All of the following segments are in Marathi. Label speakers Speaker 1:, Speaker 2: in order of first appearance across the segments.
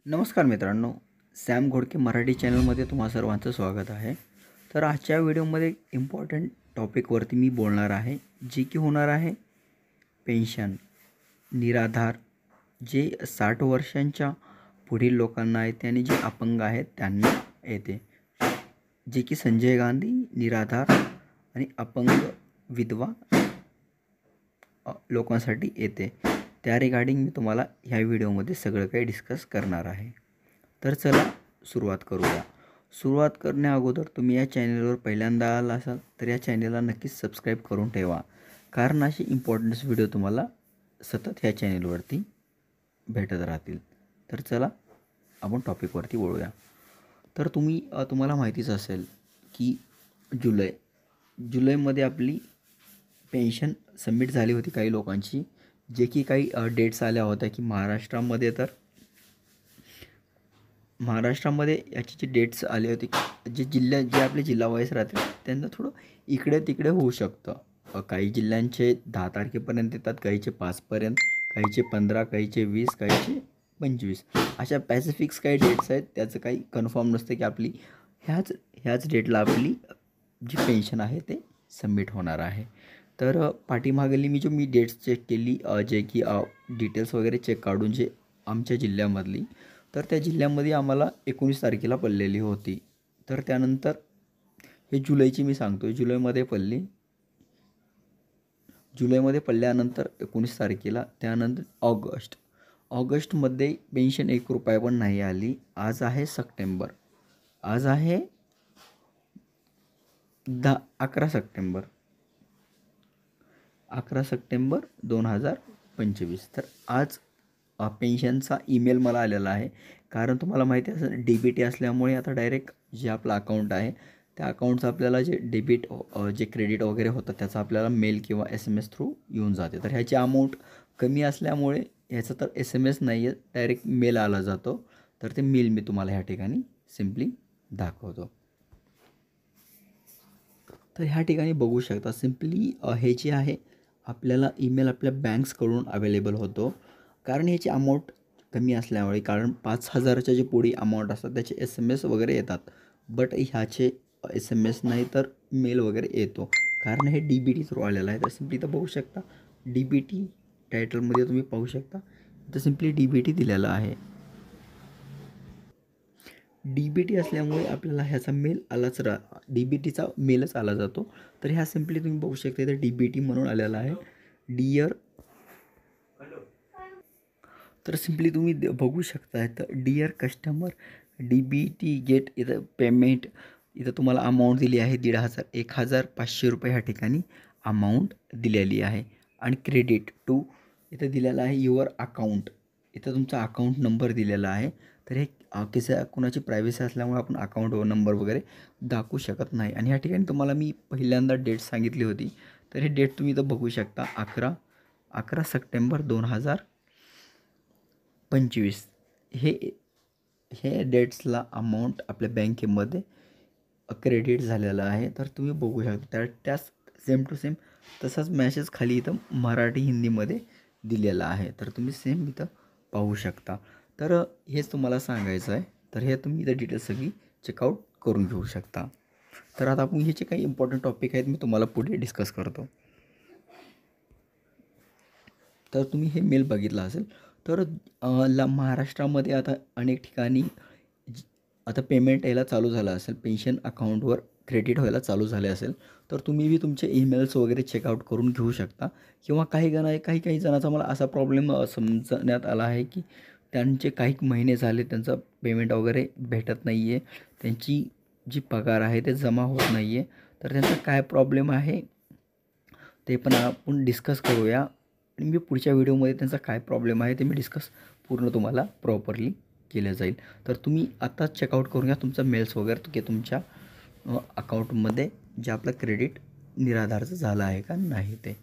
Speaker 1: नमस्कार मित्रांनो, सॅम घोडके मराठी चॅनलमध्ये तुम्हा सर्वांचं स्वागत आहे. तर आजच्या व्हिडिओमध्ये इम्पॉर्टंट टॉपिकवरती मी बोलणार आहे, जे की होणार आहे पेन्शन, निराधार, जे 60 वर्षांच्या पुढील लोकांना येते आणि जे अपंग आहेत त्यांना येते, जे की संजय गांधी, निराधार आणि अपंग विधवा लोकांसाठी येते. त्या रिगार्डिंग मी तुम्हाला ह्या व्हिडिओमध्ये सगळं काही डिस्कस करणार आहे. तर चला सुरुवात करूया. सुरुवात करण्या अगोदर तुम्ही या चॅनलवर पहिल्यांदा आला असाल तर या चॅनलला नक्कीच सबस्क्राईब करून ठेवा, कारण असे इम्पॉर्टन्स व्हिडिओ तुम्हाला सतत ह्या चॅनलवरती भेटत राहतील. तर चला आपण टॉपिकवरती वळूया. तर तुम्हाला माहितीच असेल की जुलैमध्ये आपली पेन्शन सबमिट झाली होती काही लोकांची, जे की काही डेट्स आल्या होत्या की महाराष्ट्रामध्ये याची जी डेट्स आले होते की जे आपले जिल्हा वाईज राहते त्यांना थोडं इकडे तिकडे होऊ शकतं. काही जिल्ह्यांचे 10 तारखेपर्यंत येतात, काहीचे 5पर्यंत, काहीचे 15, काहीचे 20, काहीचे 25. अशा पॅसिफिक्स काही डेट्स आहेत. त्याचं काही कन्फर्म नसतं की आपली ह्याच डेटला आपली जी पेन्शन आहे ते सबमिट होणार आहे. तर पाठीमागली मी डेट्स चेक केली, जे की डिटेल्स वगैरे चेक काढून जे आमच्या जिल्ह्यामधली, तर त्या जिल्ह्यामध्ये आम्हाला 19 तारखेला पडलेली होती. तर त्यानंतर हे जुलैची मी सांगतो, जुलैमध्ये पडल्यानंतर 19 तारखेला, त्यानंतर ऑगस्टमध्ये पेन्शन 1 रुपया पण नाही आली. आज आहे सप्टेंबर, आज आहे 11 सप्टेंबर 2025. तर आज पेन्शनचा ईमेल मला आलेला आहे. कारण तुम्हाला माहिती असेल DBT असल्यामुळे आता डायरेक्ट जे आपलं अकाउंट आहे त्या अकाउंटचं आपल्याला जे क्रेडिट वगैरे होतं त्याचा आपल्याला मेल किंवा SMS थ्रू येऊन जाते. तर ह्याची अमाऊंट कमी असल्यामुळे ह्याचं तर SMS नाही आहे, डायरेक्ट मेल आला जातो. तर ते मेल मी तुम्हाला ह्या ठिकाणी सिम्पली दाखवतो. तर ह्या ठिकाणी बघू शकता सिम्पली हे जे आहे आपल्याला ईमेल आपल्या बँक्सकडून अवेलेबल होतो. कारण ह्याची अमाऊंट कमी असल्यामुळे, कारण 5,000च्या जे पुढे अमाऊंट असतात त्याचे SMS वगैरे येतात, बट ह्याचे SMS नाही तर मेल वगैरे येतो, कारण हे DBT थ्रू आलेलं आहे. तर सिम्पली इथं बघू शकता DBT टायटलमध्ये तुम्ही पाहू शकता, इथं सिम्पली DBT दिलेलं आहे. DBT असल्यामुळे आपल्याला ह्याचा मेल DBTचा मेलच आला जातो. तर ह्या सिम्पली तुम्ही बघू शकता इथं DBT म्हणून आलेला आहे, डिअर. तर सिम्पली तुम्ही बघू शकता इथं डिअर कस्टमर DBT गेट, इथं पेमेंट, इथं तुम्हाला अमाऊंट दिली आहे 1,500 रुपये ह्या ठिकाणी अमाऊंट दिलेली आहे. आणि क्रेडिट टू इथं दिलेलं आहे युअर अकाउंट, इथं तुमचा अकाउंट नंबर दिलेला आहे. तर हे कुणाची प्रायव्हसी असल्यामुळे आपण अकाउंट नंबर वगैरे दाखवू शकत नाही. आणि ह्या ठिकाणी तुम्हाला मी पहिल्यांदा डेट सांगितली होती, तर हे डेट तुम्ही इथं बघू शकता 11 सप्टेंबर 2025. हे डेट्सला अमाऊंट आपल्या बँकेमध्ये क्रेडिट झालेलं आहे. तर तुम्ही बघू शकता त्याच सेम टू सेम तसाच मॅसेज खाली इथं मराठी हिंदीमध्ये दिलेला आहे. तर तुम्ही सेम इथं पाहू शकता. तर हेच तुम्हाला सांगायचं आहे. तर हे तुम्ही इथं डिटेल्स सगळी चेकआउट करून घेऊ शकता. तर आता आपण ह्याचे काही इम्पॉर्टंट टॉपिक आहेत मी तुम्हाला पुढे डिस्कस करतो. तर तुम्ही हे मेल बघितला असेल. तर महाराष्ट्रामध्ये आता अनेक ठिकाणी आता पेमेंट यायला चालू झालं असेल, पेन्शन अकाउंटवर क्रेडिट व्हायला चालू झाले असेल, तर तुम्ही बी तुमचे ईमेल्स वगैरे चेकआउट करून घेऊ शकता. किंवा काही जणांचा मला असा प्रॉब्लेम समजण्यात आला आहे की त्यांचे काही महिने झाले त्यांचं पेमेंट वगैरे भेटत नाही आहे, त्यांची जी पगार आहे ते जमा होत नाही आहे. तर त्यांचा काय प्रॉब्लेम आहे ते पण आपण डिस्कस करूया. आणि मी पुढच्या व्हिडिओमध्ये त्यांचा काय प्रॉब्लेम आहे ते मी डिस्कस पूर्ण तुम्हाला प्रॉपरली केलं जाईल. तर तुम्ही आत्ताच चेकआउट करून घ्या तुमचं मेल्स वगैरे की तुमच्या अकाउंटमध्ये जे आपलं क्रेडिट निराधारचं झालं आहे का नाही ते.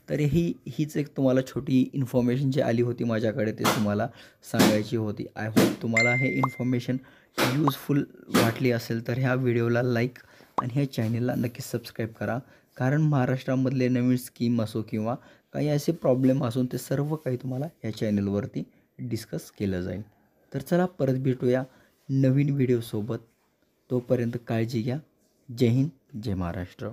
Speaker 1: तर हीच एक तुम्हाला छोटी इन्फॉर्मेशन जी आली होती माझ्याकडे ते तुम्हाला सांगायची होती. आय होप तुम्हाला हे इन्फॉर्मेशन यूजफुल वाटली असेल तर ह्या व्हिडिओला लाईक आणि ह्या चॅनलला नक्कीच सबस्क्राईब करा. कारण महाराष्ट्रामधले नवीन स्कीम असो किंवा काही असे प्रॉब्लेम असून ते सर्व काही तुम्हाला या चॅनलवरती डिस्कस केलं जाईल. तर चला परत भेटूया नवीन व्हिडिओसोबत. तोपर्यंत काळजी घ्या. जय हिंद, जय महाराष्ट्र.